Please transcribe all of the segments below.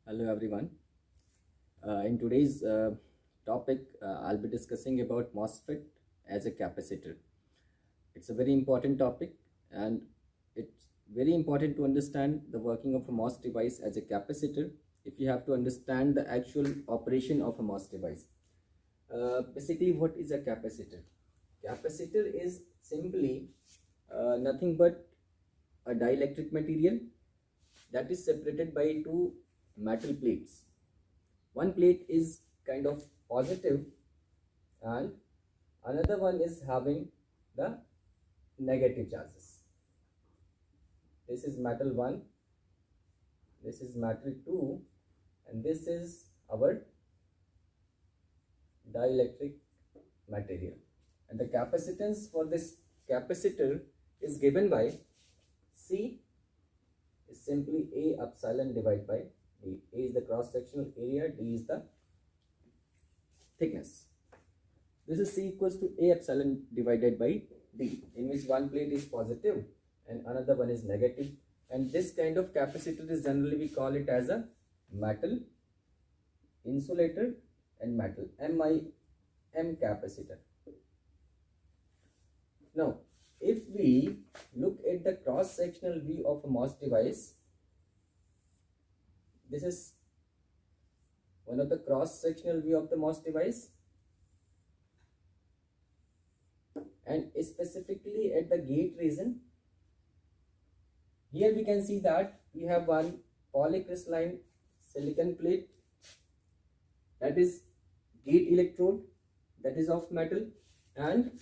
Hello everyone. In today's topic, I'll be discussing about MOSFET as a capacitor. It's a very important topic, and it's very important to understand the working of a MOS device as a capacitor if you have to understand the actual operation of a MOS device. Basically, what is a capacitor? Capacitor is simply nothing but a dielectric material that is separated by two metal plates. One plate is kind of positive and another one is having the negative charges. This is metal 1, this is metal 2, and this is our dielectric material. And the capacitance for this capacitor is given by C is simply A epsilon divided by D. A is the cross-sectional area, D is the thickness. This is C equals to A epsilon divided by D, in which one plate is positive and another one is negative. And this kind of capacitor is generally, we call it as a metal insulator and metal MIM capacitor. Now, if we look at the cross-sectional view of a MOS device, this is one of the cross-sectional view of the MOS device, and specifically at the gate region. Here we can see that we have one polycrystalline silicon plate, that is gate electrode, that is of metal, and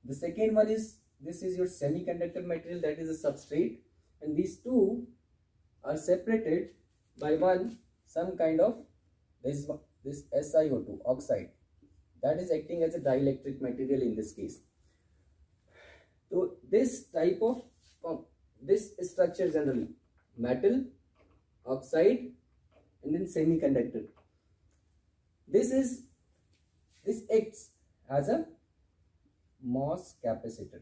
the second one is, this is your semiconductor material, that is a substrate, and these two are separated by some kind of this SiO2 oxide, that is acting as a dielectric material in this case. So this type of this structure generally metal, oxide, and then semiconductor. This acts as a MOS capacitor.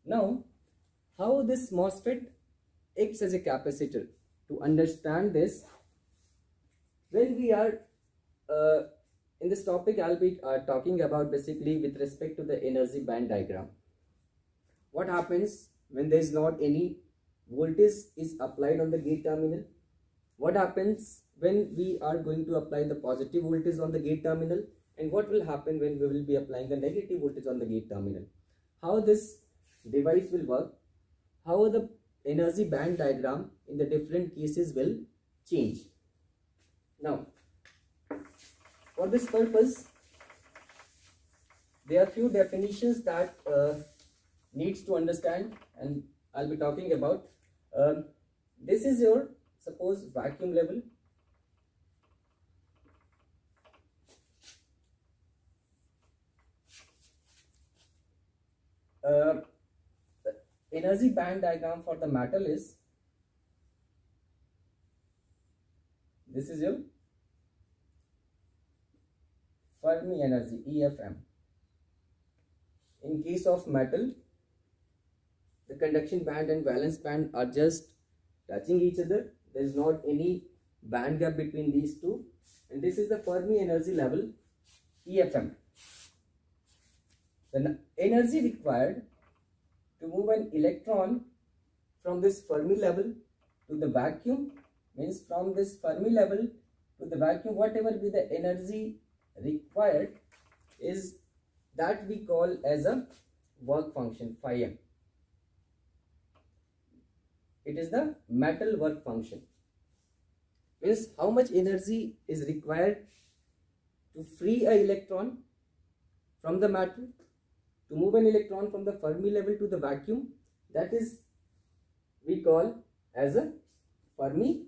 Now, how this MOSFET acts as a capacitor? To understand this, when we are in this topic, I'll be talking about basically with respect to the energy band diagram. What happens when there is not any voltage is applied on the gate terminal? What happens when we are going to apply the positive voltage on the gate terminal? And what will happen when we will be applying the negative voltage on the gate terminal? How this device will work? How the energy band diagram in the different cases will change? Now, for this purpose, there are few definitions that needs to understand, and I'll be talking about. This is your, suppose, vacuum level. The energy band diagram for the metal is, this is your Fermi energy, EFM. In case of metal, the conduction band and valence band are just touching each other. There is not any band gap between these two, and this is the Fermi energy level, EFM. The energy required to move an electron from this Fermi level to the vacuum, means from this Fermi level to the vacuum, whatever be the energy required, is that we call as a work function, phi m. It is the metal work function, means how much energy is required to free an electron from the metal, to move an electron from the Fermi level to the vacuum. That is we call as a Fermi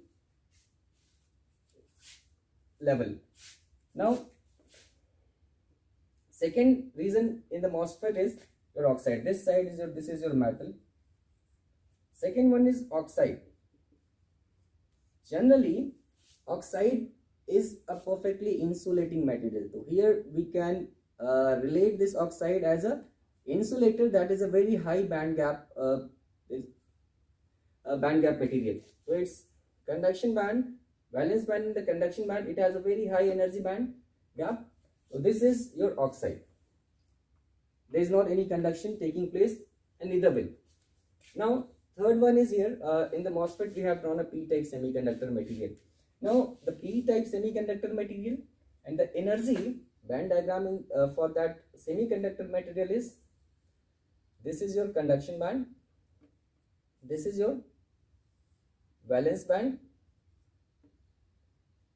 level. Now, second reason in the MOSFET is your oxide. This side is this is your metal. Second one is oxide. Generally, oxide is a perfectly insulating material. So here we can relate this oxide as a insulator, that is a very high band gap band gap material. So its conduction band, valence band and the conduction band, it has a very high energy band gap. So this is your oxide. There is not any conduction taking place in either way. Now third one is here, in the MOSFET we have drawn a p-type semiconductor material. Now the p-type semiconductor material and the energy band diagram for that semiconductor material is, this is your conduction band, this is your valence band,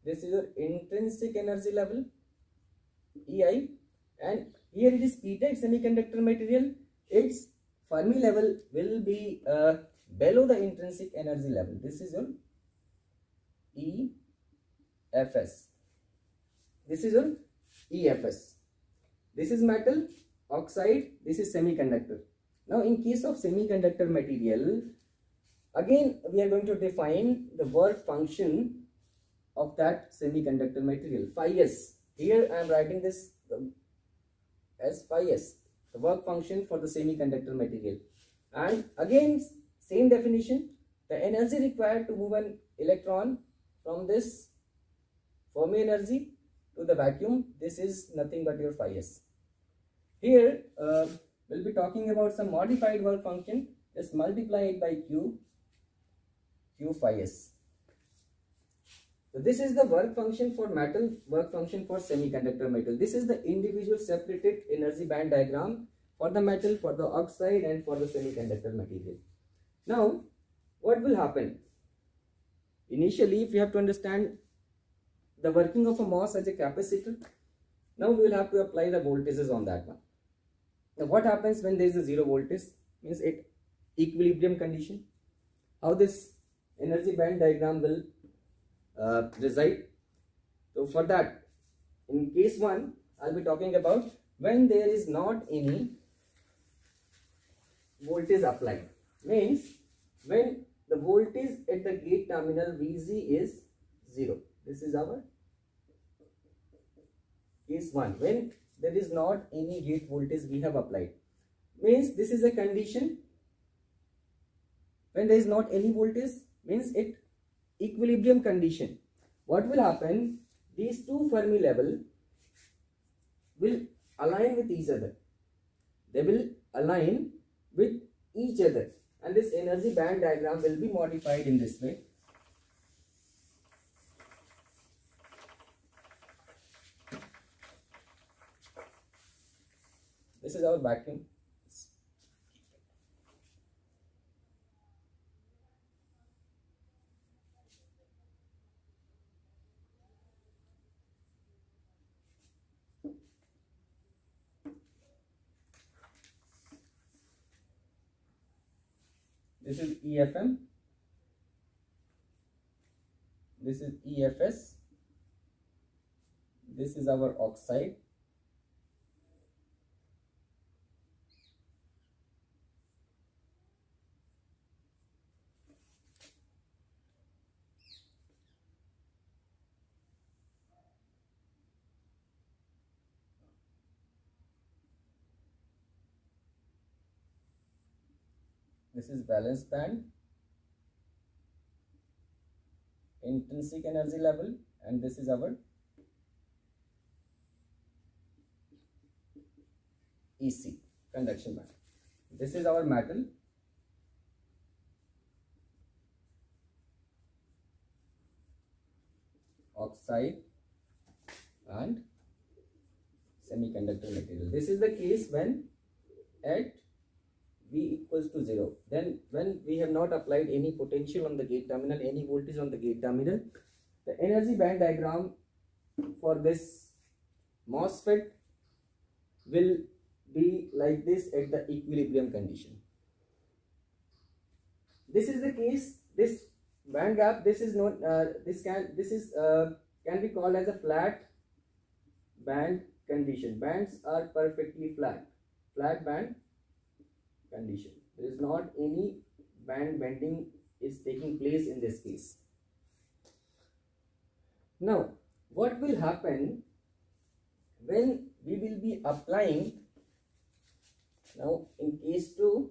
this is your intrinsic energy level EI, and here it is p-type semiconductor material. Its Fermi level will be below the intrinsic energy level. This is your EFS. This is your EFS. This is metal, oxide, this is semiconductor. Now in case of semiconductor material, again we are going to define the work function of that semiconductor material, phi s. Here I am writing this as phi s, the work function for the semiconductor material. And again same definition, the energy required to move an electron from this Fermi energy to the vacuum, this is nothing but your phi s. Here we'll be talking about some modified work function. Just multiply it by q phi s. So this is the work function for metal, work function for semiconductor metal. This is the individual separated energy band diagram for the metal, for the oxide and for the semiconductor material. Now what will happen? Initially, if you have to understand the working of a MOS as a capacitor, now we will have to apply the voltages on that one. Now what happens when there is a zero voltage? Means it equilibrium condition. How this energy band diagram will reside? So for that, in case 1, I'll be talking about when there is not any voltage applied. Means when the voltage at the gate terminal VG is 0. This is our case 1. When there is not any gate voltage we have applied. Means this is a condition. When there is not any voltage, means it equilibrium condition. What will happen? These two Fermi level will align with each other. They will align with each other, and this energy band diagram will be modified in this way. This is our vacuum. This is EFM, this is EFS, this is our oxide, this is valence band, intrinsic energy level, and this is our EC, conduction band. This is our metal, oxide and semiconductor material. This is the case when at V equals to 0. Then when we have not applied any potential on the gate terminal, any voltage on the gate terminal, the energy band diagram for this MOSFET will be like this at the equilibrium condition. This is the case. This band gap, this is not can be called as a flat band condition. Bands are perfectly flat band condition. There is not any band bending is taking place in this case. Now what will happen when we will be applying? Now in case 2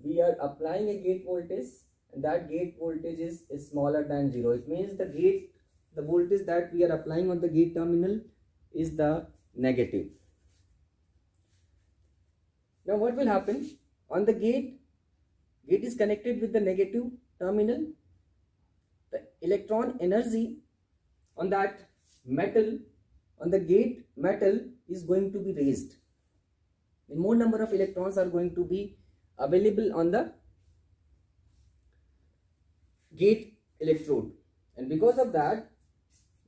we we are applying a gate voltage, and that gate voltage is smaller than 0. It means the voltage that we are applying on the gate terminal is the negative. Now what will happen on the gate is connected with the negative terminal. The electron energy on that metal, on the gate metal, is going to be raised. The more number of electrons are going to be available on the gate electrode, and because of that,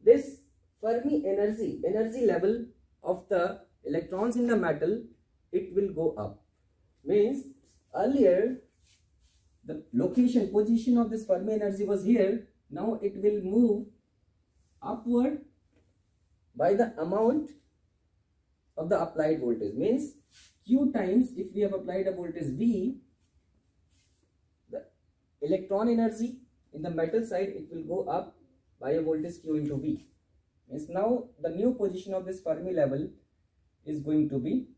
this Fermi energy level of the electrons in the metal, it will go up. Means earlier the position of this Fermi energy was here. Now it will move upward by the amount of the applied voltage. Means Q times, if we have applied a voltage V, the electron energy in the metal side, it will go up by a voltage Q into V. Means now the new position of this Fermi level is going to be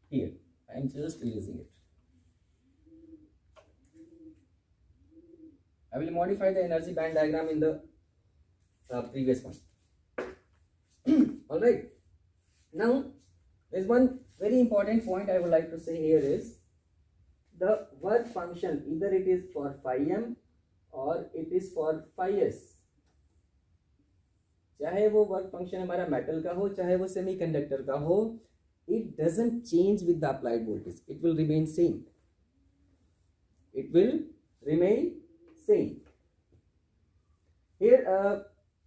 here. I am just erasing it. I will modify the energy band diagram in the previous one. Alright. Now, there is one very important point I would like to say here is the work function, either it is for phi m or it is for phi s. चाहे वो work function हमारा metal का हो, चाहे वो semiconductor का हो, it doesn't change with the applied voltage. It will remain same. It will remain same. Here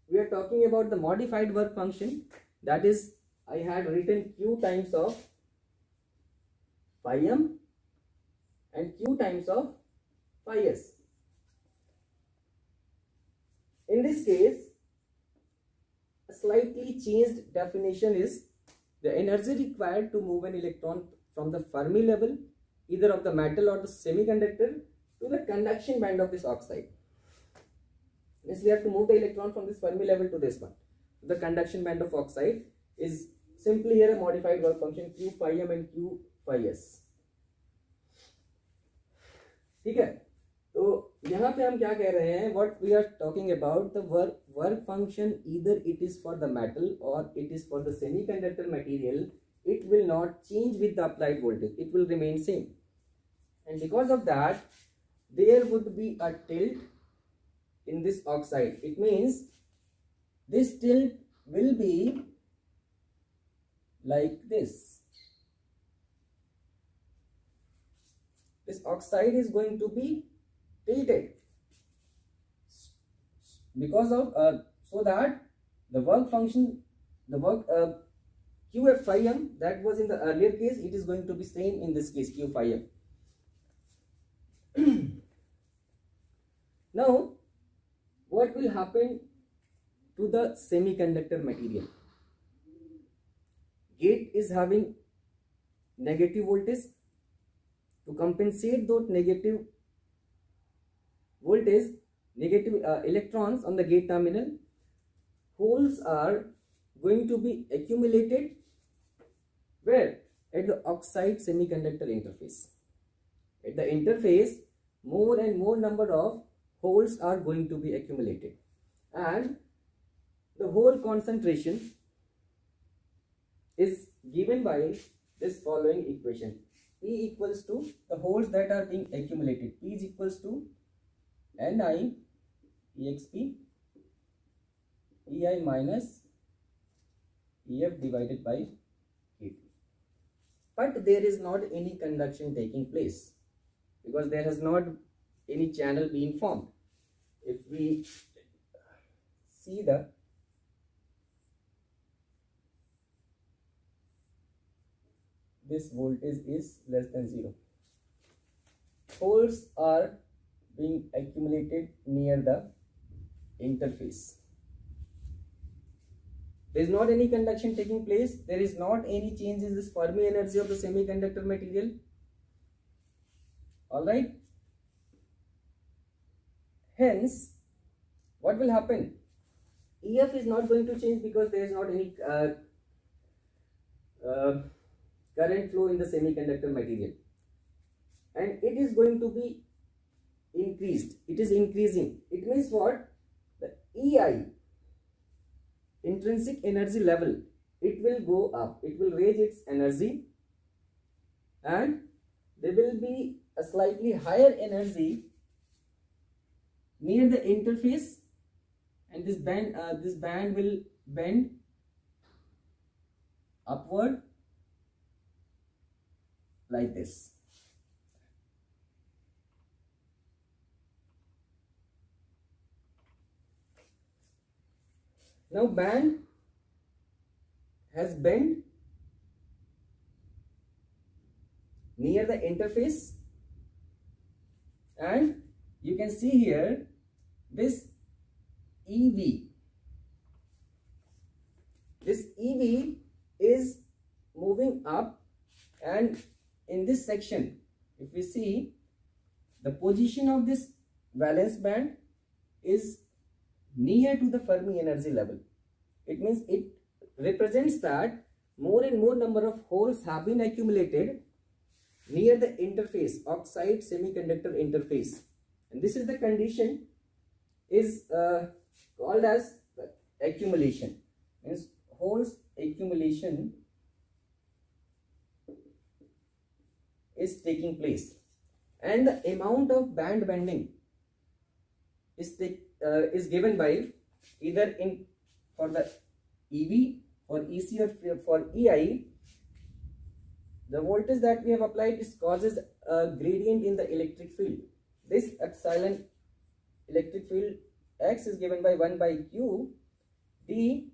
we are talking about the modified work function. That is, I had written Q times of phi m and Q times of phi s. In this case, a slightly changed definition is the energy required to move an electron from the Fermi level, either of the metal or the semiconductor, to the conduction band of this oxide. Means we have to move the electron from this Fermi level to this one. The conduction band of oxide is simply here a modified work function Q phi m and Q phi s. ठीक है, तो यहाँ पे हम क्या कह रहे हैं, what we are talking about the work function, either it is for the metal or it is for the semiconductor material, it will not change with the applied voltage, it will remain same. And because of that, there would be a tilt in this oxide. It means this tilt will be like this. This oxide is going to be tilted because of so that the work function, the work Qf phi m that was in the earlier case, it is going to be same in this case Q phi m. Now what will happen to the semiconductor material? Gate is having negative voltage. To compensate those negative voltage, negative electrons on the gate terminal, holes are going to be accumulated where? At the oxide semiconductor interface. At the interface, more and more number of holes are going to be accumulated, and the hole concentration is given by this following equation. P equals to the holes that are being accumulated. P is equals to Ni exp Ei minus Ef divided by KT. But there is not any conduction taking place because there has not any channel being formed. If we see this voltage is less than 0. Holes are being accumulated near the interface. There is not any conduction taking place. There is not any change in this Fermi energy of the semiconductor material. Alright. Hence, what will happen? EF is not going to change because there is not any current flow in the semiconductor material. and it is going to be increased. It is increasing. It means what? The EI, intrinsic energy level, it will go up. It will raise its energy, and there will be a slightly higher energy near the interface, and this band will bend upward like this. Now band has bent near the interface, and you can see here this EV. This EV is moving up, and in this section, if we see, the position of this valence band is near to the Fermi energy level. It means it represents that more and more number of holes have been accumulated near the interface, oxide semiconductor interface, and this is the condition is called as accumulation. Means holes accumulation is taking place, and the amount of band bending is given by either in for the EV, for EC, or for EI. The voltage that we have applied is causes a gradient in the electric field. This epsilon electric field X is given by 1 by Q d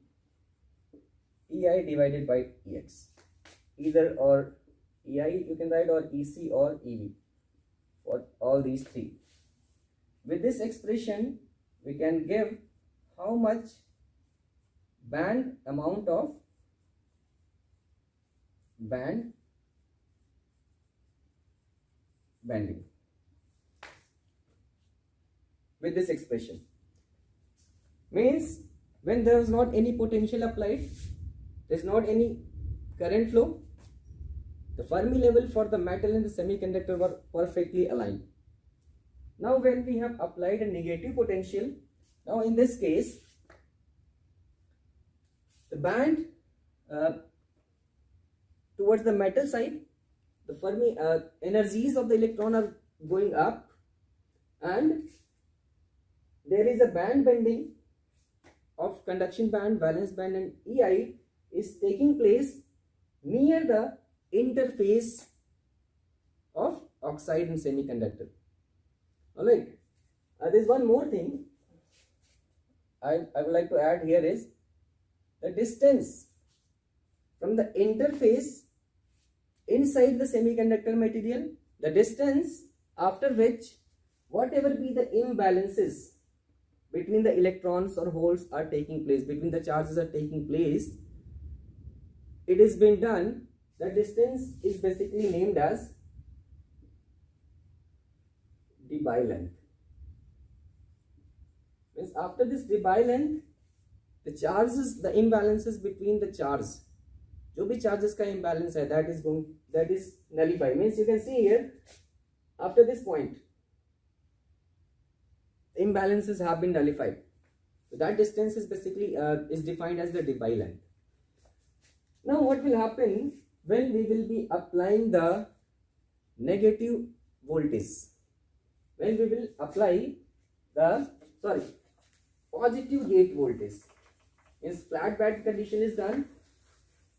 EI divided by EX. Either or EI you can write, or EC or EV, for all these three. With this expression, we can give how much amount of band bending with this expression. Means when there is not any potential applied, there is not any current flow, the Fermi level for the metal and the semiconductor were perfectly aligned. Now when we have applied a negative potential, now in this case the band towards the metal side, the Fermi energies of the electron are going up, and there is a band bending of conduction band, valence band, and EI is taking place near the interface of oxide and semiconductor. Alright, there is one more thing I would like to add here is the distance from the interface inside the semiconductor material, the distance after which whatever be the imbalances between the electrons or holes are taking place, between the charges are taking place, it is being done. The distance is basically named as Debye length. Means after this Debye length, the charges, the imbalances between the charges, जो भी charges का imbalance है, that is nullify. Means you can see here, after this point, imbalances have been nullified. So that distance is basically is defined as the Debye length. Now what will happen when we will be applying the negative voltage? When we will apply the positive gate voltage, means flat band condition is done,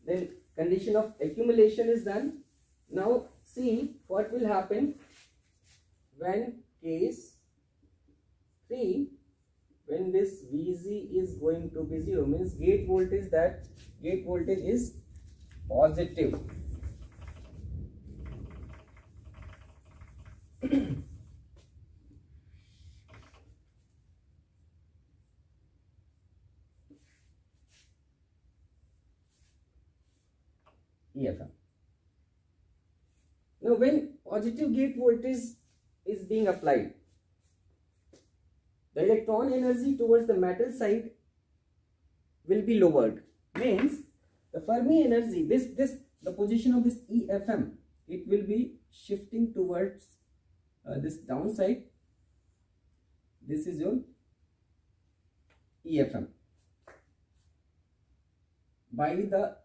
then condition of accumulation is done. Now see what will happen when case 3, when this Vg is going to be 0, means gate voltage is positive. EFM. Now when positive gate voltage is being applied, the electron energy towards the metal side will be lowered. Means the Fermi energy, the position of this EFM, it will be shifting towards this downside, this is your EFM by the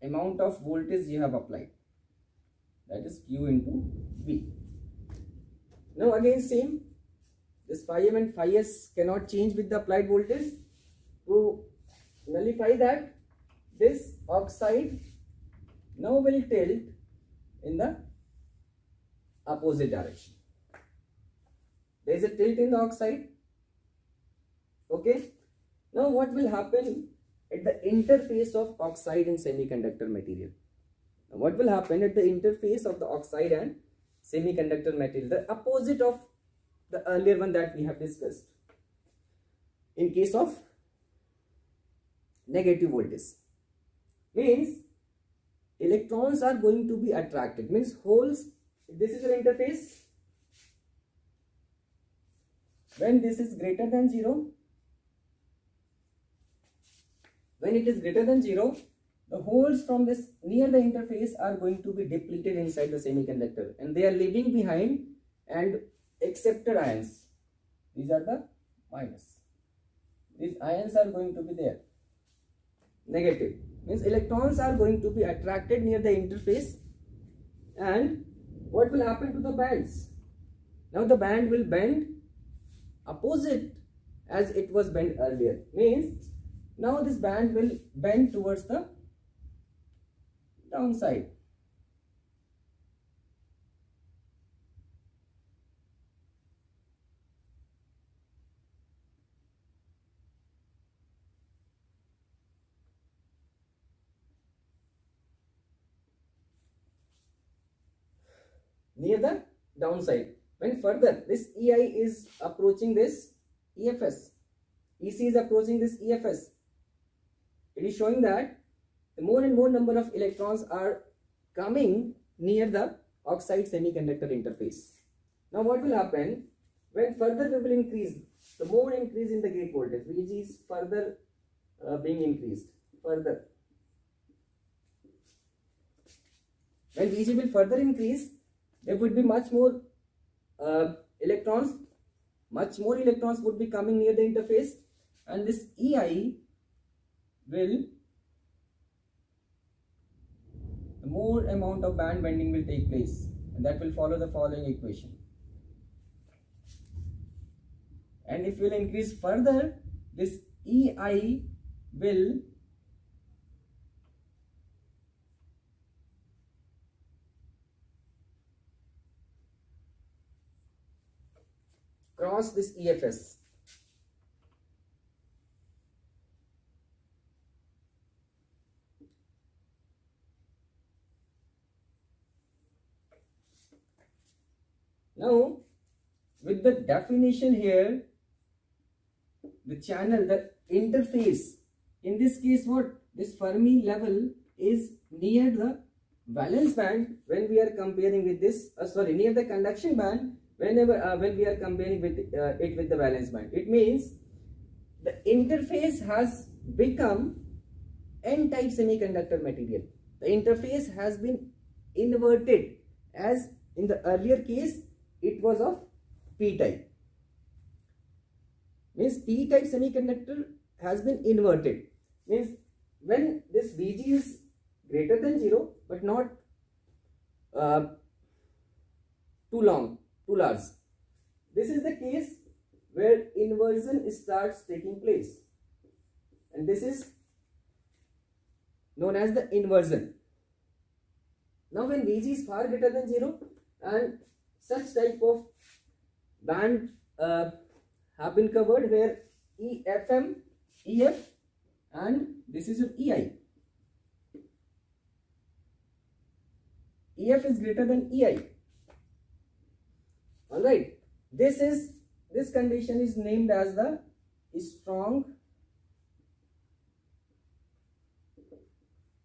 amount of voltage you have applied, that is Q into V. Now again same, this phi m and phi s cannot change with the applied voltage. To nullify that, this oxide now will tilt in the opposite direction. There is a tilt in the oxide. Okay. Now what will happen at the interface of oxide and semiconductor material? What will happen at the interface of the oxide and semiconductor material? The opposite of the earlier one that we have discussed. In case of negative voltage, means electrons are going to be attracted, means holes, this is your interface. When this is greater than 0, when it is greater than 0, the holes from this near the interface are going to be depleted inside the semiconductor, and they are leaving behind and accepted ions. These are the minus. These ions are going to be there. Negative means electrons are going to be attracted near the interface, and what will happen to the bands? Now the band will bend opposite as it was bent earlier, means now this band will bend towards the downside. Near the downside. When further this EI is approaching this EFS, EC is approaching this EFS, it is showing that the more and more number of electrons are coming near the oxide semiconductor interface. Now what will happen? When further we will increase, the more increase in the gate voltage, VG is further being increased, further. When VG will further increase, there would be much more electrons would be coming near the interface, and this EI will, the more amount of band bending will take place, and that will follow the following equation. And if we will increase further, this EI will cross this EFS. Now, with the definition here, the channel, the interface, in this case what? This Fermi level is near the valence band when we are comparing with this, near the conduction band when we are comparing with it with the valence band. It means the interface has become N-type semiconductor material. The interface has been inverted, as in the earlier case it was of P-type. Means P-type semiconductor has been inverted. Means when this VG is greater than 0 but not too large. This is the case where inversion starts taking place, and this is known as the inversion. Now when VG is far greater than 0 and such type of band have been covered where EFM, EF, and this is your EI. EF is greater than EI. Alright, this condition is named as the strong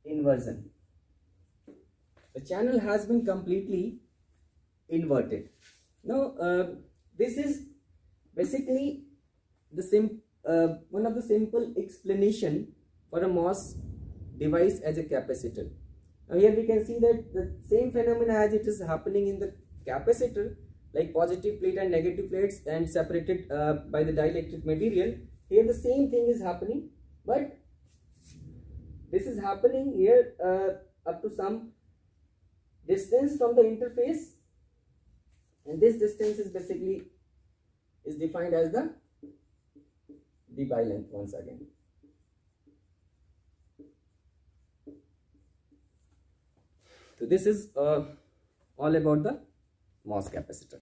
inversion. The channel has been completely inverted. Now, this is basically the one of the simple explanation for a MOS device as a capacitor. Now here we can see that the same phenomena as it is happening in the capacitor, like positive plate and negative plates and separated by the dielectric material. Here the same thing is happening, but this is happening here up to some distance from the interface, and this distance is basically is defined as the dipole length once again. So this is all about the MOS capacitor.